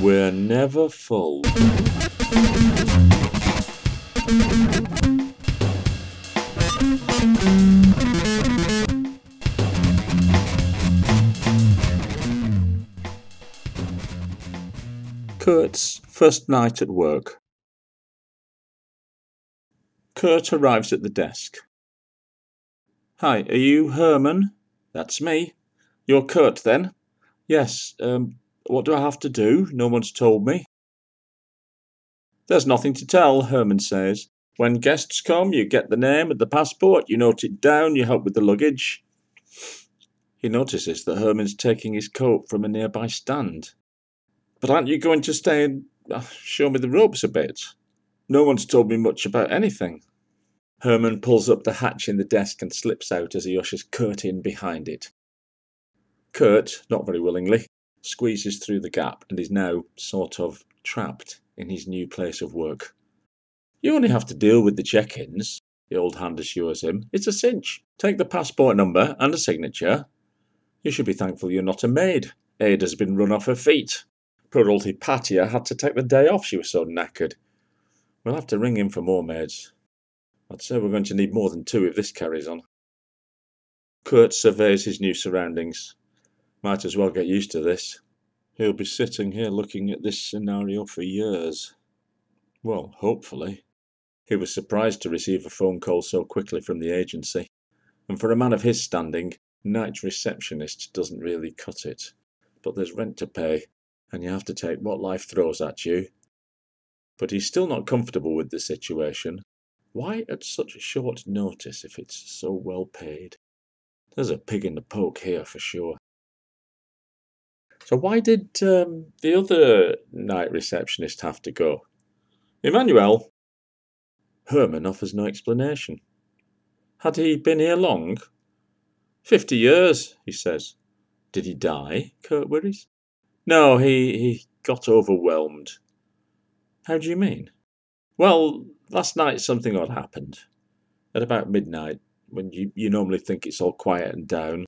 We're never full. Kurt's first night at work. Kurt arrives at the desk. Hi, are you Herman? That's me. You're Kurt then? Yes, what do I have to do? No one's told me. There's nothing to tell, Herman says. When guests come, you get the name and the passport, you note it down, you help with the luggage. He notices that Herman's taking his coat from a nearby stand. But aren't you going to stay and show me the ropes a bit? No one's told me much about anything. Herman pulls up the hatch in the desk and slips out as he ushers Kurt in behind it. Kurt, not very willingly, squeezes through the gap and is now sort of trapped in his new place of work. You only have to deal with the check-ins, the old hand assures him. It's a cinch. Take the passport number and a signature. You should be thankful you're not a maid. Ada's been run off her feet. Poor old Hypatia had to take the day off, she was so knackered. We'll have to ring in for more maids. I'd say we're going to need more than 2 if this carries on. Kurt surveys his new surroundings. Might as well get used to this. He'll be sitting here looking at this scenario for years. Well, hopefully. He was surprised to receive a phone call so quickly from the agency. And for a man of his standing, night receptionist doesn't really cut it. But there's rent to pay, and you have to take what life throws at you. But he's still not comfortable with the situation. Why at such short notice if it's so well paid? There's a pig in the poke here for sure. So why did the other night receptionist have to go? Emmanuel? Herman offers no explanation. Had he been here long? 50 years, he says. Did he die? Kurt worries. No, he got overwhelmed. How do you mean? Well, last night something odd happened. At about midnight, when you normally think it's all quiet and down,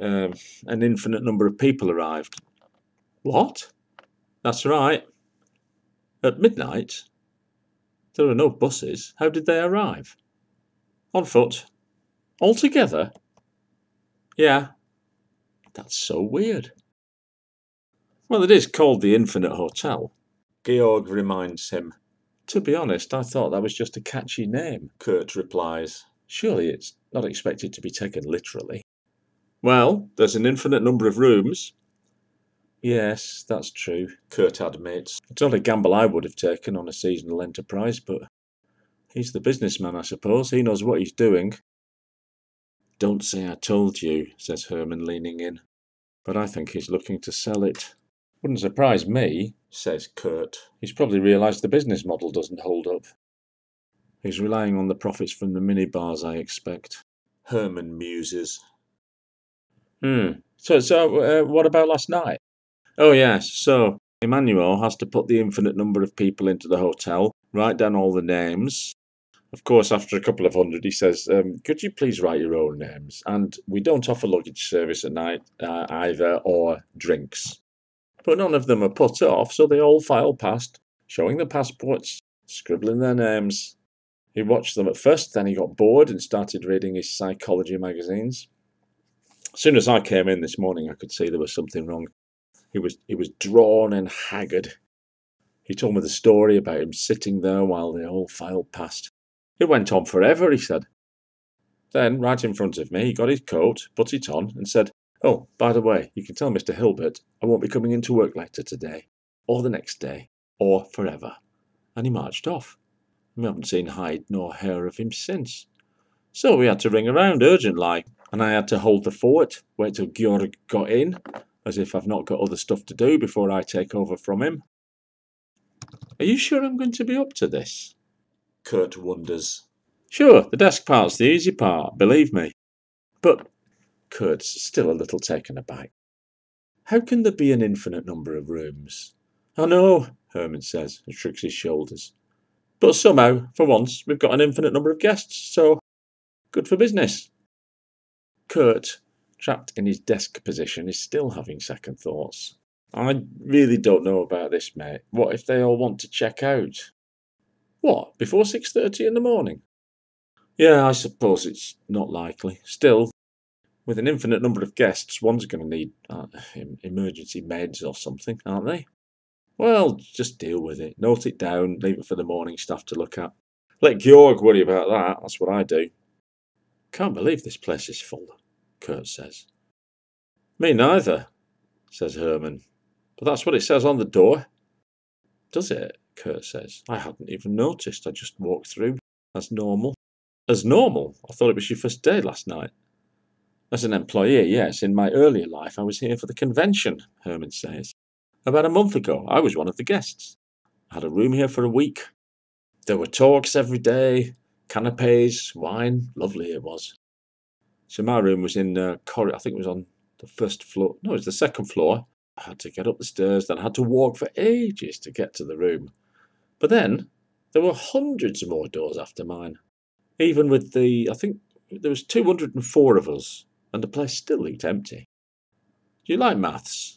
an infinite number of people arrived. What? That's right. At midnight? There were no buses. How did they arrive? On foot. All together? Yeah. That's so weird. Well, it is called the Infinite Hotel. Georg reminds him. To be honest, I thought that was just a catchy name, Kurt replies. Surely it's not expected to be taken literally. Well, there's an infinite number of rooms. Yes, that's true, Kurt admits. It's not a gamble I would have taken on a seasonal enterprise, but he's the businessman, I suppose. He knows what he's doing. Don't say I told you, says Herman, leaning in. But I think he's looking to sell it. Wouldn't surprise me, says Kurt. He's probably realised the business model doesn't hold up. He's relying on the profits from the minibars, I expect. Herman muses. So what about last night? Oh yes, so Emmanuel has to put the infinite number of people into the hotel, write down all the names. Of course, after a couple of hundred, he says, could you please write your own names? And we don't offer luggage service at night either, or drinks. But none of them are put off, so they all file past, showing their passports, scribbling their names. He watched them at first, then he got bored and started reading his psychology magazines. As soon as I came in this morning, I could see there was something wrong. He was drawn and haggard. He told me the story about him sitting there while they all filed past. It went on forever, he said. Then, right in front of me, he got his coat, put it on, and said, Oh, by the way, you can tell Mr. Hilbert I won't be coming into work later today, or the next day, or forever. And he marched off. We haven't seen hide nor hair of him since. So we had to ring around urgent-like, and I had to hold the fort, wait till Georg got in, as if I've not got other stuff to do before I take over from him. Are you sure I'm going to be up to this? Kurt wonders. Sure, the desk part's the easy part, believe me. But Kurt's still a little taken aback. How can there be an infinite number of rooms? I know, Herman says, and shrugs his shoulders. But somehow, for once, we've got an infinite number of guests, so good for business. Kurt, trapped in his desk position, is still having second thoughts. I really don't know about this, mate. What if they all want to check out? What, before 6:30 in the morning? Yeah, I suppose it's not likely. Still, with an infinite number of guests, one's going to need emergency meds or something, aren't they? Well, just deal with it. Note it down, leave it for the morning staff to look at. Let Georg worry about that, that's what I do. Can't believe this place is full, Kurt says. Me neither, says Herman. But that's what it says on the door. Does it? Kurt says. I hadn't even noticed. I just walked through as normal. As normal? I thought it was your first day last night. As an employee, yes. In my earlier life, I was here for the convention, Herman says. About a month ago, I was one of the guests. I had a room here for a week. There were talks every day, canapes, wine. Lovely it was. So my room was in corridor. I think it was on the first floor. No, it was the second floor. I had to get up the stairs, then I had to walk for ages to get to the room. But then there were hundreds of more doors after mine. Even with I think there was 204 of us, and the place still looked empty. Do you like maths?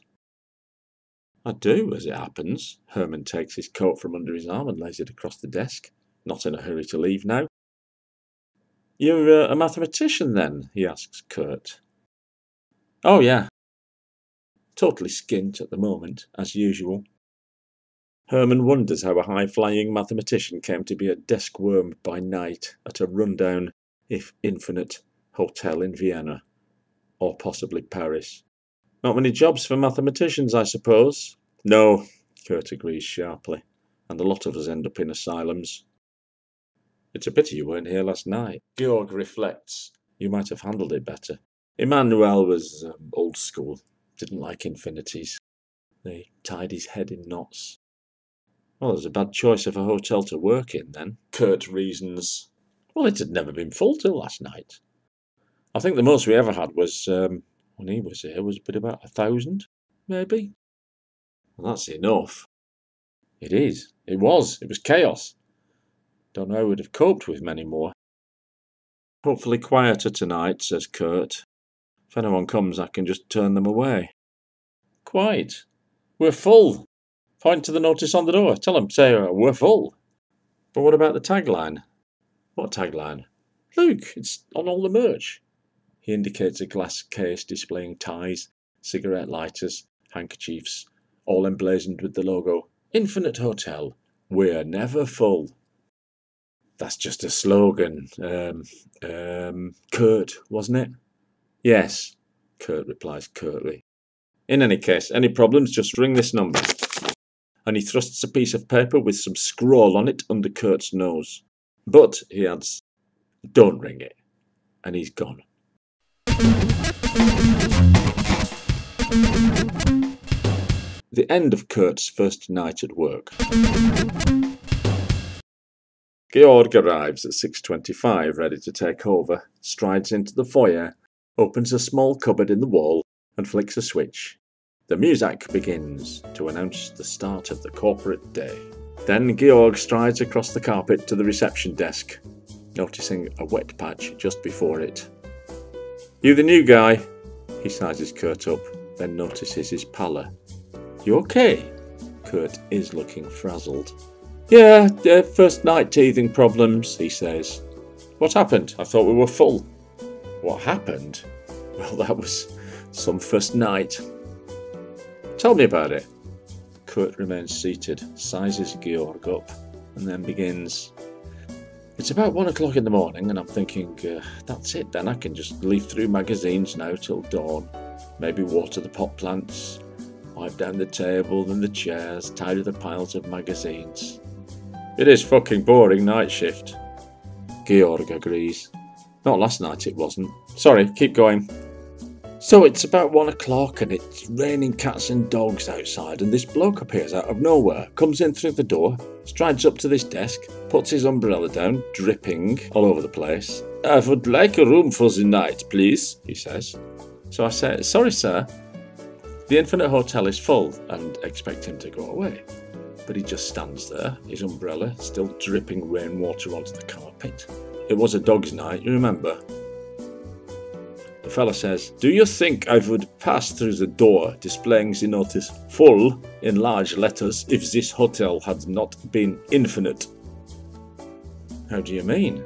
I do, as it happens. Herman takes his coat from under his arm and lays it across the desk. Not in a hurry to leave now. You're a mathematician, then? He asks Kurt. Oh, yeah. Totally skint at the moment, as usual. Herman wonders how a high-flying mathematician came to be a desk worm by night at a rundown, if infinite, hotel in Vienna, or possibly Paris. Not many jobs for mathematicians, I suppose. No, Kurt agrees sharply, and a lot of us end up in asylums. It's a pity you weren't here last night. Georg reflects. You might have handled it better. Emmanuel was old school, didn't like infinities. They tied his head in knots. Well, it was a bad choice of a hotel to work in, then, Kurt reasons. Well, it had never been full till last night. I think the most we ever had was, when he was here, was about 1,000, maybe. Well, that's enough. It is. It was chaos. Don't know how we'd have coped with many more. Hopefully quieter tonight, says Kurt. If anyone comes, I can just turn them away. Quite. We're full. Point to the notice on the door. Tell them, say, we're full. But what about the tagline? What tagline? Look, it's on all the merch. He indicates a glass case displaying ties, cigarette lighters, handkerchiefs, all emblazoned with the logo, Infinite Hotel. We're never full. That's just a slogan. Kurt, wasn't it? Yes, Kurt replies curtly. In any case, any problems, just ring this number. And he thrusts a piece of paper with some scrawl on it under Kurt's nose. But, he adds, don't ring it. And he's gone. The end of Kurt's first night at work. Georg arrives at 6:25, ready to take over, strides into the foyer, opens a small cupboard in the wall, and flicks a switch. The music begins to announce the start of the corporate day. Then Georg strides across the carpet to the reception desk, noticing a wet patch just before it. You the new guy? He sizes Kurt up, then notices his pallor. You okay? Kurt is looking frazzled. Yeah, first night teething problems, he says. What happened? I thought we were full. What happened? Well, that was some first night. Tell me about it. Kurt remains seated, sizes Georg up, and then begins. It's about 1 o'clock in the morning, and I'm thinking, that's it then, I can just leaf through magazines now till dawn, maybe water the pot plants, wipe down the table and the chairs, tidy the piles of magazines. It is fucking boring night shift. Georg agrees. Not last night it wasn't. Sorry, keep going. So it's about 1 o'clock and it's raining cats and dogs outside, and this bloke appears out of nowhere, comes in through the door, strides up to this desk, puts his umbrella down, dripping all over the place. I would like a room for the night, please, he says. So I say, sorry sir, the Infinite Hotel is full, and expect him to go away. But he just stands there, his umbrella still dripping rainwater onto the carpet. It was a dog's night, you remember? The fella says, "Do you think I would pass through the door displaying the notice 'full' in large letters if this hotel had not been infinite?" "How do you mean?"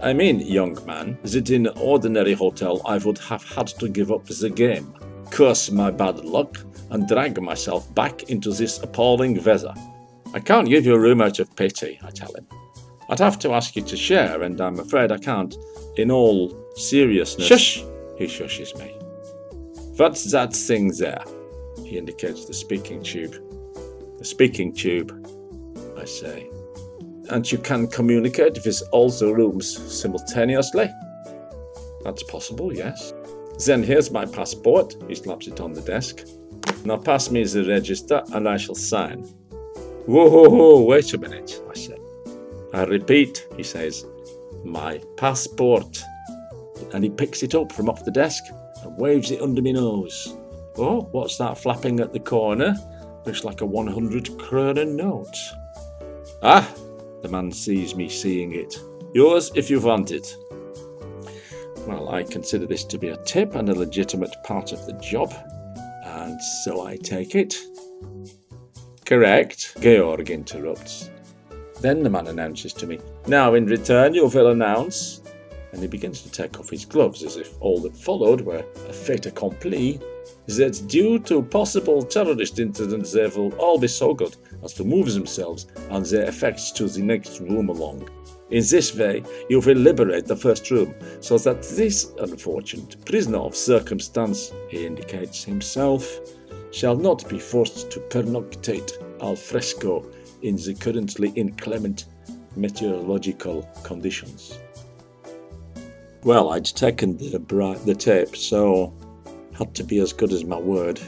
"I mean, young man, that in an ordinary hotel I would have had to give up the game, curse my bad luck, and drag myself back into this appalling weather. I can't give you a room out of pity," I tell him. "I'd have to ask you to share, and I'm afraid I can't. In all seriousness..." "Shush!" He shushes me. "What's that thing there?" He indicates the speaking tube. "The speaking tube," I say. "And you can communicate with all the rooms simultaneously?" "That's possible, yes." "Then here's my passport." He slaps it on the desk. "Now pass me the register and I shall sign." Whoa, wait a minute," I say. "I repeat," he says, "my passport." And he picks it up from off the desk and waves it under my nose. "Oh, what's that flapping at the corner? Looks like a 100 kroner note." "Ah," the man sees me seeing it. "Yours if you want it." Well, I consider this to be a tip and a legitimate part of the job, and so I take it. "Correct," Georg interrupts. Then the man announces to me, "Now in return you will announce..." And he begins to take off his gloves as if all that followed were a fait accompli, "that due to possible terrorist incidents they will all be so good as to move themselves and their effects to the next room along. In this way you will liberate the first room, so that this unfortunate prisoner of circumstance," he indicates himself, "shall not be forced to pernoctate al fresco in the currently inclement meteorological conditions." Well, I'd taken the tape, so had to be as good as my word.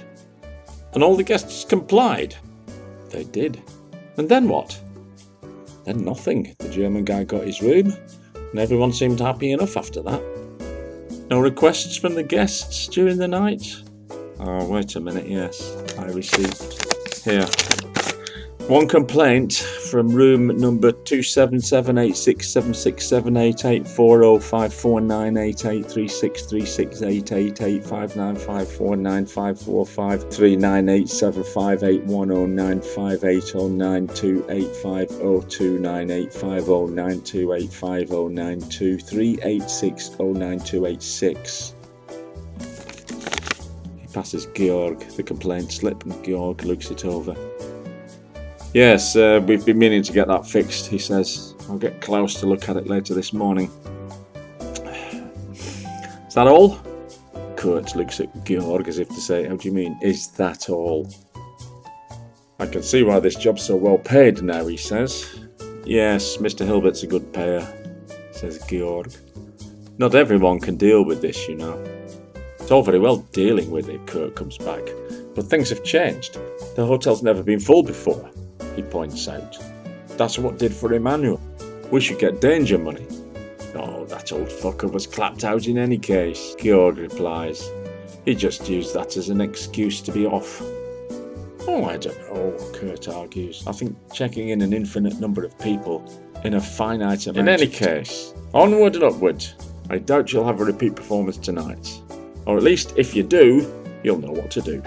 And all the guests complied. They did. And then what? Then nothing. The German guy got his room, and everyone seemed happy enough after that. No requests from the guests during the night? Oh, wait a minute, yes. I received here one complaint from room number 277678840955499509285809285092850928509238609286. He passes Georg the complaint slip, and Georg looks it over. "Yes, we've been meaning to get that fixed," he says. "I'll get Klaus to look at it later this morning." "Is that all?" Kurt looks at Georg as if to say, "How do you mean, is that all?" "I can see why this job's so well paid now," he says. "Yes, Mr. Hilbert's a good payer," says Georg. "Not everyone can deal with this, you know." "It's all very well dealing with it," Kurt comes back, "but things have changed. The hotel's never been full before," he points out. "That's what did for Emmanuel. We should get danger money." "Oh, that old fucker was clapped out in any case," Georg replies. "He just used that as an excuse to be off." "Oh, I don't know," Kurt argues. "I think checking in an infinite number of people in a finite amount..." "In any case, onward and upward. I doubt you'll have a repeat performance tonight. Or at least, if you do, you'll know what to do.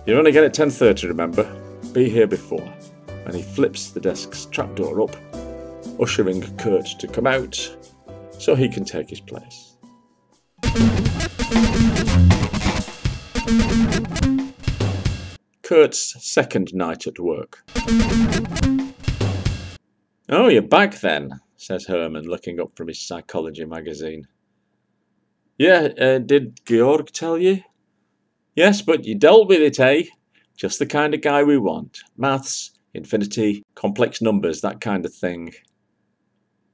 You're only again at 10:30, remember? Be here before." And he flips the desk's trapdoor up, ushering Kurt to come out so he can take his place. Kurt's second night at work. "Oh, you're back then," says Herman, looking up from his psychology magazine. "Yeah, did Georg tell you?" "Yes, but you dealt with it, eh? Just the kind of guy we want. Maths, infinity, complex numbers, that kind of thing."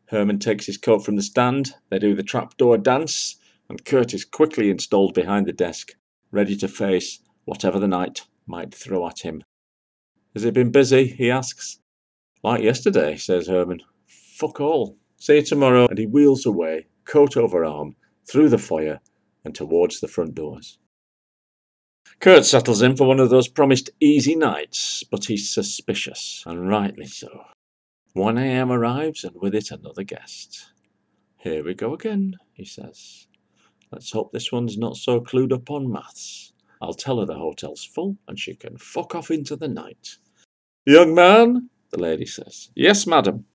Herman takes his coat from the stand, they do the trapdoor dance, and Kurt is quickly installed behind the desk, ready to face whatever the night might throw at him. "Has it been busy?" he asks. "Like yesterday," says Herman. "Fuck all. See you tomorrow." And he wheels away, coat over arm, through the foyer and towards the front doors. Kurt settles in for one of those promised easy nights, but he's suspicious, and rightly so. 1 a.m. arrives, and with it another guest. "Here we go again," he says. Let's hope this one's not so clued up on maths. I'll tell her the hotel's full and she can fuck off into the night. Young man, the lady says. Yes, madam.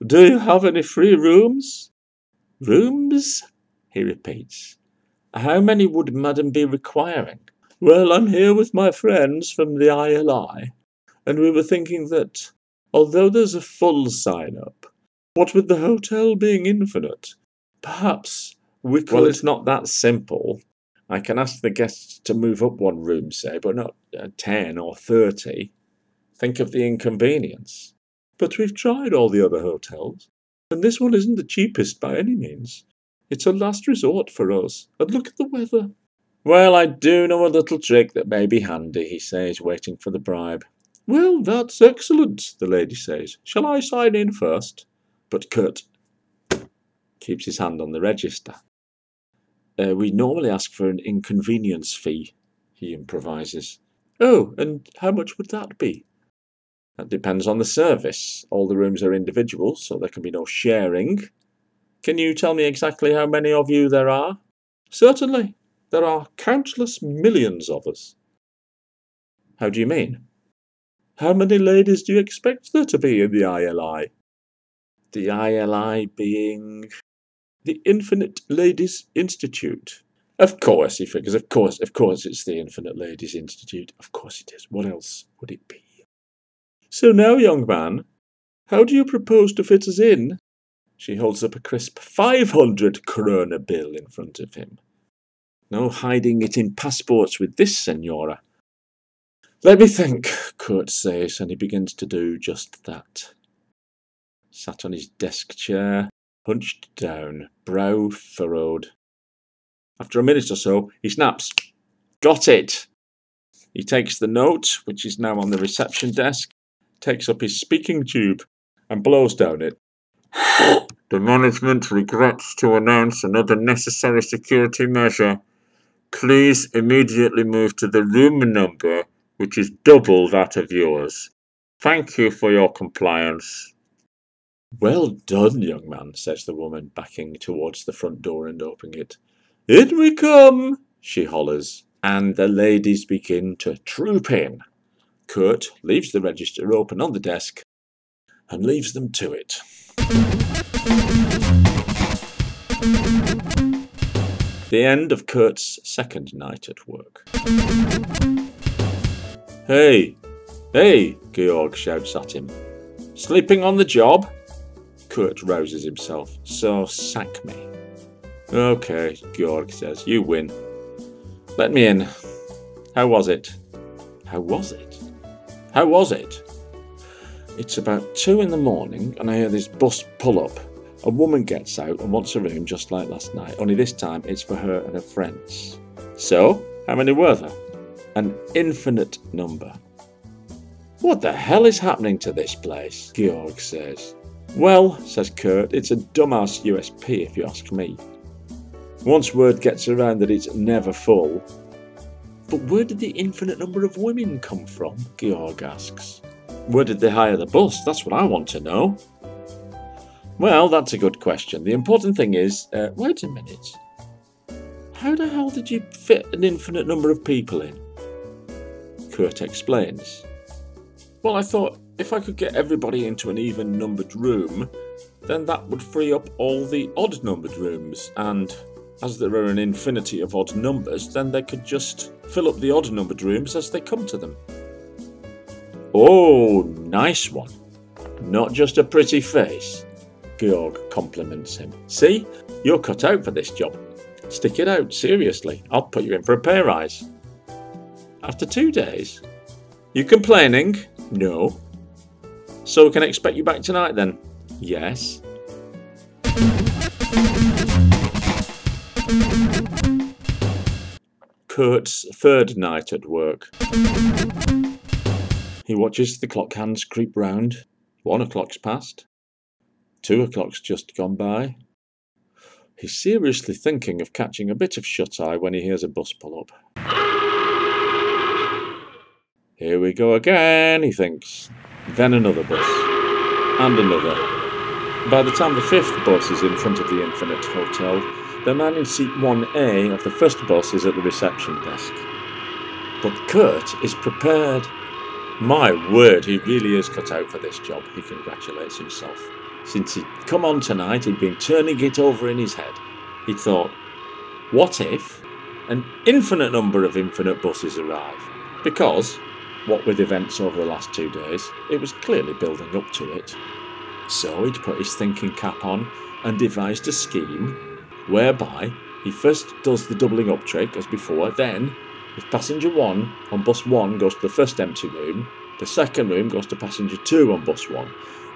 Do you have any free rooms? Rooms? He repeats. How many would madam be requiring? Well, I'm here with my friends from the ILI, and we were thinking that, although there's a full sign-up, what with the hotel being infinite, perhaps we could... Well, it's not that simple. I can ask the guests to move up one room, say, but not 10 or 30. Think of the inconvenience. But we've tried all the other hotels, and this one isn't the cheapest by any means. It's a last resort for us, and look at the weather. Well, I do know a little trick that may be handy, he says, waiting for the bribe. Well, that's excellent, the lady says. Shall I sign in first? But Kurt keeps his hand on the register. We normally ask for an inconvenience fee, he improvises. Oh, and how much would that be? That depends on the service. All the rooms are individual, so there can be no sharing. Can you tell me exactly how many of you there are? Certainly. There are countless millions of us. How do you mean? How many ladies do you expect there to be in the ILI? The ILI being the Infinite Ladies Institute. Of course, he figures. Of course, it's the Infinite Ladies Institute. Of course it is. What else would it be? So now, young man, how do you propose to fit us in? She holds up a crisp 500 krona bill in front of him. No hiding it in passports with this, senora. Let me think, Kurt says, and he begins to do just that. Sat on his desk chair, hunched down, brow furrowed. After a minute or so, he snaps. Got it! He takes the note, which is now on the reception desk, takes up his speaking tube, and blows down it. The management regrets to announce another necessary security measure. Please immediately move to the room number, which is double that of yours. Thank you for your compliance. Well done, young man, says the woman, backing towards the front door and opening it. In we come, she hollers, and the ladies begin to troop in. Kurt leaves the register open on the desk and leaves them to it. The end of Kurt's second night at work. Hey, Georg shouts at him. Sleeping on the job? Kurt rouses himself. So sack me. Okay, Georg says, you win. Let me in. How was it? How was it? How was it? It's about 2 in the morning and I hear this bus pull up. A woman gets out and wants a room just like last night, only this time it's for her and her friends. So, how many were there? An infinite number. What the hell is happening to this place? Georg says. Well, says Kurt, it's a dumbass USP if you ask me. Once word gets around that it's never full. But where did the infinite number of women come from? Georg asks. Where did they hire the bus? That's what I want to know. Well, that's a good question. The important thing is, wait a minute. How the hell did you fit an infinite number of people in? Kurt explains. Well, I thought if I could get everybody into an even-numbered room, then that would free up all the odd-numbered rooms, and as there are an infinity of odd numbers, then they could just fill up the odd-numbered rooms as they come to them. Oh, nice one. Not just a pretty face. Georg compliments him. See, you're cut out for this job. Stick it out, seriously. I'll put you in for a pay rise. After 2 days? You complaining? No. So we can expect you back tonight then? Yes. Kurt's third night at work. He watches the clock hands creep round. 1 o'clock's passed. 2 o'clock's just gone by. He's seriously thinking of catching a bit of shut-eye when he hears a bus pull up. Here we go again, he thinks. Then another bus. And another. By the time the 5th bus is in front of the Infinite Hotel, The man in seat 1A of the first bus is at the reception desk. But Kurt is prepared. My word, he really is cut out for this job, he congratulates himself. Since he'd come on tonight, he'd been turning it over in his head. He thought, what if an infinite number of infinite buses arrive? Because, what with events over the last 2 days, it was clearly building up to it. So he'd put his thinking cap on and devised a scheme whereby he first does the doubling up trick as before, then if passenger 1 on bus 1 goes to the first empty room, the second room goes to passenger 2 on bus 1,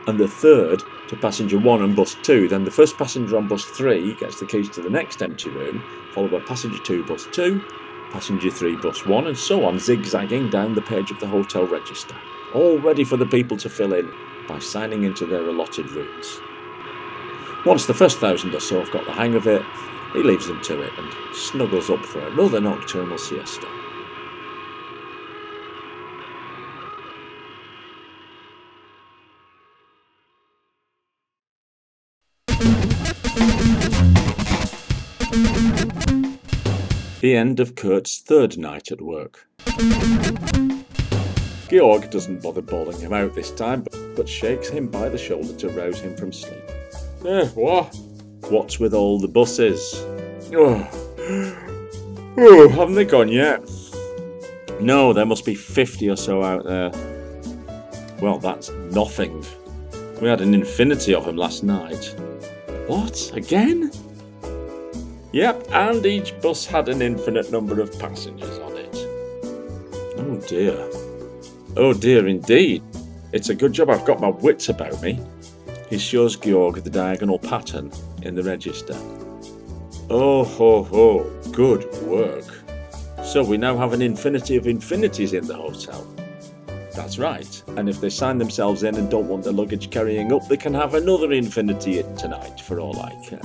and the third to passenger 1 on bus 2, then the first passenger on bus 3 gets the keys to the next empty room, followed by passenger 2 bus 2, passenger 3 bus 1, and so on, zigzagging down the page of the hotel register, all ready for the people to fill in by signing into their allotted rooms. Once the first 1,000 or so have got the hang of it, he leaves them to it and snuggles up for another nocturnal siesta. The end of Kurt's third night at work. Georg doesn't bother bawling him out this time, but shakes him by the shoulder to rouse him from sleep. What? What's with all the buses? Haven't they gone yet? No, there must be 50 or so out there. Well, that's nothing. We had an infinity of them last night. What? Again? Yep, and each bus had an infinite number of passengers on it. Oh dear. Oh dear indeed. It's a good job I've got my wits about me. He shows Georg the diagonal pattern in the register. Oh ho ho, good work. So we now have an infinity of infinities in the hotel. That's right, and if they sign themselves in and don't want their luggage carrying up, they can have another infinity in tonight for all I care.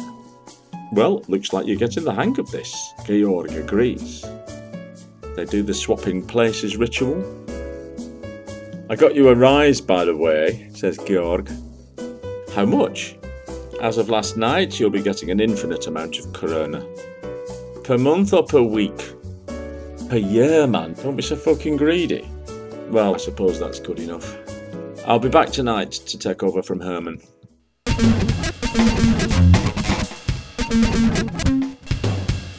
Well, looks like you're getting the hang of this, Georg agrees. They do the swapping places ritual. I got you a rise, by the way, says Georg. How much? As of last night, you'll be getting an infinite amount of corona. Per month or per week? Per year, man. Don't be so fucking greedy. Well, I suppose that's good enough. I'll be back tonight to take over from Herman.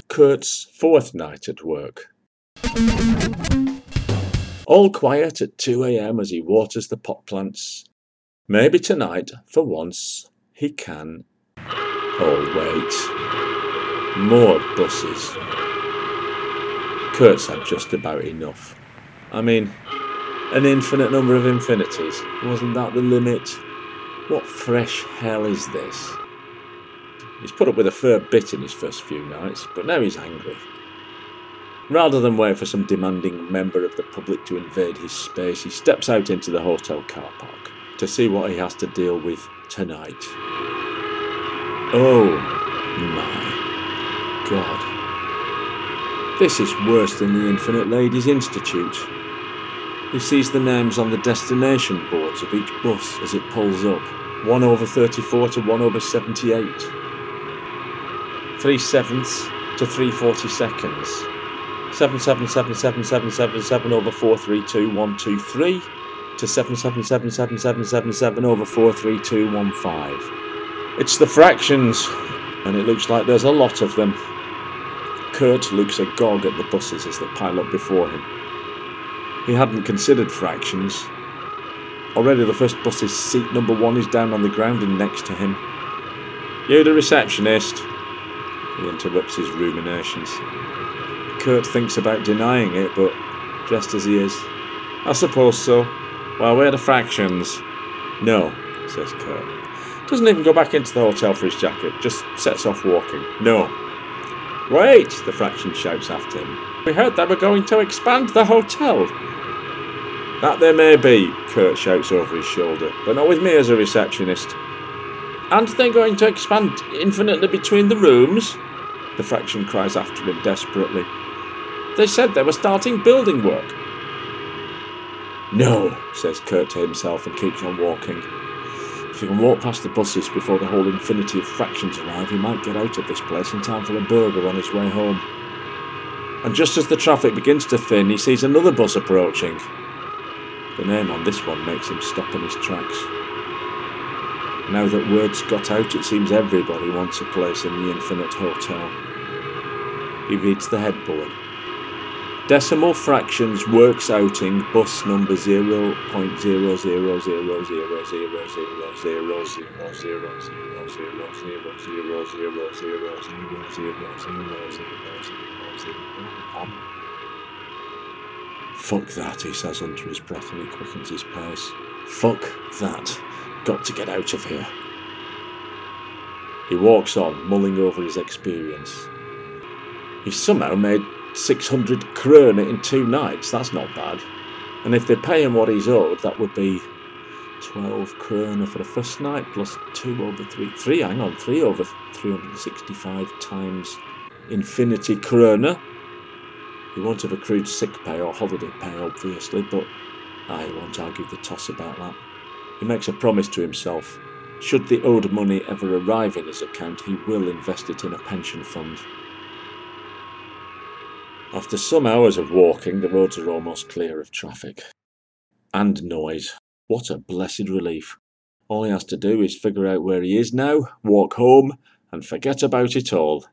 Kurt's fourth night at work. All quiet at 2 a.m. as he waters the pot plants. Maybe tonight, for once, he can. Oh, wait. More buses. Kurt's had just about enough. I mean, an infinite number of infinities. Wasn't that the limit? What fresh hell is this? He's put up with a fair bit in his first few nights, but now he's angry. Rather than wait for some demanding member of the public to invade his space, he steps out into the hotel car park to see what he has to deal with tonight. Oh my God. This is worse than the Infinite Ladies Institute. He sees the names on the destination boards of each bus as it pulls up. 1/34 to 1/78. 3/7 to 3/42. 7777777/432 to 7777777/43215. It's the fractions, and it looks like there's a lot of them. Kurt looks agog at the buses as they pile up before him. He hadn't considered fractions. Already the first bus's seat number 1 is down on the ground and next to him. You the receptionist? He interrupts his ruminations. Kurt thinks about denying it, but dressed as he is. I suppose so. Well, we're the fractions. No, says Kurt. Doesn't even go back into the hotel for his jacket, just sets off walking. No. Wait, the fraction shouts after him. We heard they were going to expand the hotel. That there may be, Kurt shouts over his shoulder, but not with me as a receptionist. Aren't they going to expand infinitely between the rooms? The fraction cries after him desperately. They said they were starting building work. No, says Kurt to himself and keeps on walking. If he can walk past the buses before the whole infinity of fractions arrive, he might get out of this place in time for a burger on his way home. And just as the traffic begins to thin, he sees another bus approaching. The name on this one makes him stop in his tracks. Now that word's got out, it seems everybody wants a place in the Infinite Hotel. He reads the headboard. Decimal fractions works outing bus number 0.0000000000000000000000000000000000000000000000000000000000000000000000000000000000000000000000000000000000000000000000000000000000000000000000000000000000000000000000000000000000000000000000000000000000000000000000000000000000000000000000000000000000000000000000000000000000000000000000000000000000000000000000000000000000000000000000000000000000000000000000000000000000000000000000000000000000000000000000000000000000000000000000Fuck that. Got to get out of here. He walks on, mulling over his experience. He's somehow made 600 krona in 2 nights. That's not bad. And if they pay him what he's owed, that would be 12 krona for the first night, plus 3 over 365 times infinity krona. He won't have accrued sick pay or holiday pay, obviously, but I won't argue the toss about that. He makes a promise to himself. Should the owed money ever arrive in his account, he will invest it in a pension fund. After some hours of walking, the roads are almost clear of traffic. And noise. What a blessed relief. All he has to do is figure out where he is now, walk home, and forget about it all.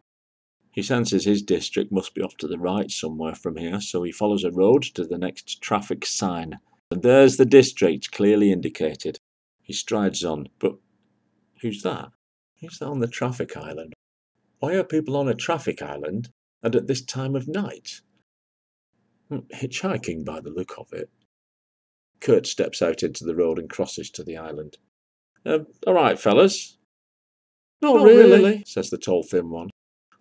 He senses his district must be off to the right somewhere from here, so he follows a road to the next traffic sign. And there's the district, clearly indicated. He strides on, but who's that? Who's that on the traffic island? Why are people on a traffic island, and at this time of night? Hitchhiking by the look of it. Kurt steps out into the road and crosses to the island. All right, fellas. Not really, says the tall, thin one.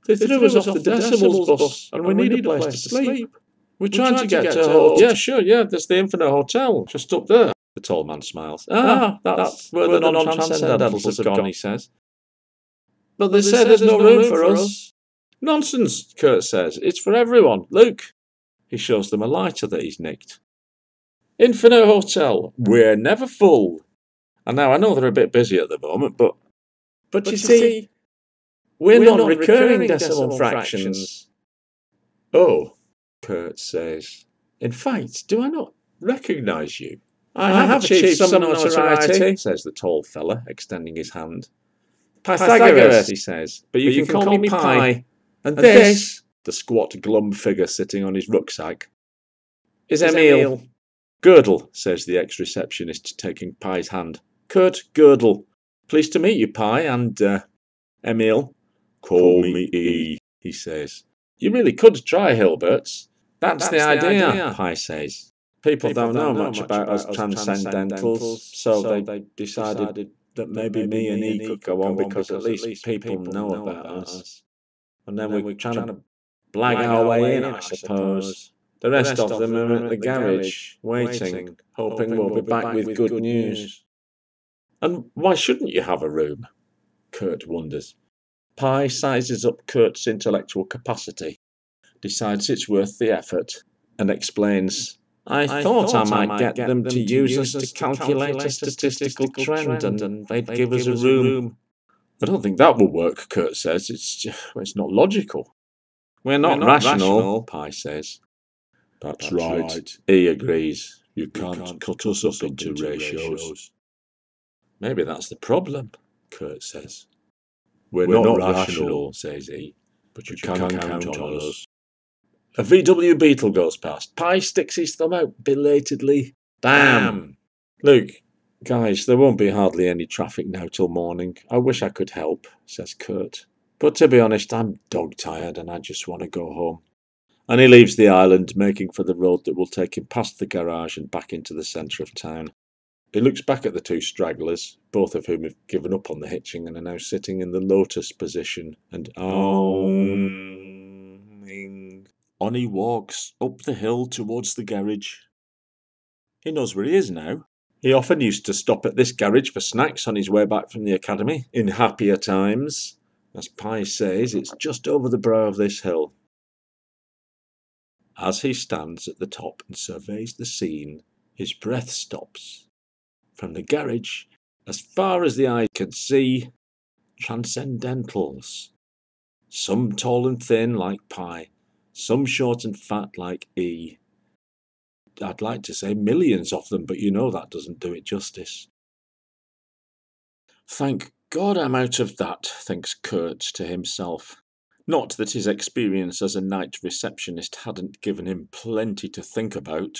They threw us off the decimals bus, and we need a place to sleep. We're trying to get to a hotel. Yeah, sure, yeah, there's the Infinite Hotel, just up there. The tall man smiles. That's where the non-transcendentals have gone, he says. But they say there's no room for us. Nonsense, Kurt says. It's for everyone. Look. He shows them a lighter that he's nicked. Infinite Hotel. We're never full. And now I know they're a bit busy at the moment, but you see, we're non-recurring decimal fractions. Oh, Kurt says. In fact, do I not recognise you? I have achieved some notoriety, says the tall fella, extending his hand. Pythagoras, he says, but you can call me Pi. And this, the squat, glum figure sitting on his rucksack, is Emil. Girdle, says the ex-receptionist, taking Pi's hand. Kurt Girdle. Pleased to meet you, Pi, and, Emil. Call me E, he says. You really could try Hilbert's. That's the idea, Pi says. People don't know much about us transcendentals, so they decided that maybe me and E could go on because at least people know about us. And then we're trying to blag our way in, I suppose. The rest of them are at the garage, waiting, hoping we'll be back with good news. And why shouldn't you have a room? Kurt wonders. Pi sizes up Kurt's intellectual capacity, decides it's worth the effort, and explains, I thought I might get them to use us to calculate a statistical trend and they'd give us a room. I don't think that will work, Kurt says. It's not logical. We're not rational, Pi says. That's right. E agrees. You can't cut us up into ratios. Maybe that's the problem, Kurt says. We're not rational, says E, but you can count on us. A VW Beetle goes past. Pi sticks his thumb out belatedly. Damn! Look, guys, there won't be hardly any traffic now till morning. I wish I could help, says Kurt. But to be honest, I'm dog-tired and I just want to go home. And he leaves the island, making for the road that will take him past the garage and back into the centre of town. He looks back at the 2 stragglers, both of whom have given up on the hitching and are now sitting in the lotus position and on he walks up the hill towards the garage. He knows where he is now. He often used to stop at this garage for snacks on his way back from the academy in happier times. As Pi says, it's just over the brow of this hill. As he stands at the top and surveys the scene, his breath stops. From the garage, As far as the eye can see, transcendentals. Some tall and thin like Pi, some short and fat like E. I'd like to say millions of them, but you know that doesn't do it justice. Thank God I'm out of that, thinks Kurt to himself. Not that his experience as a night receptionist hadn't given him plenty to think about.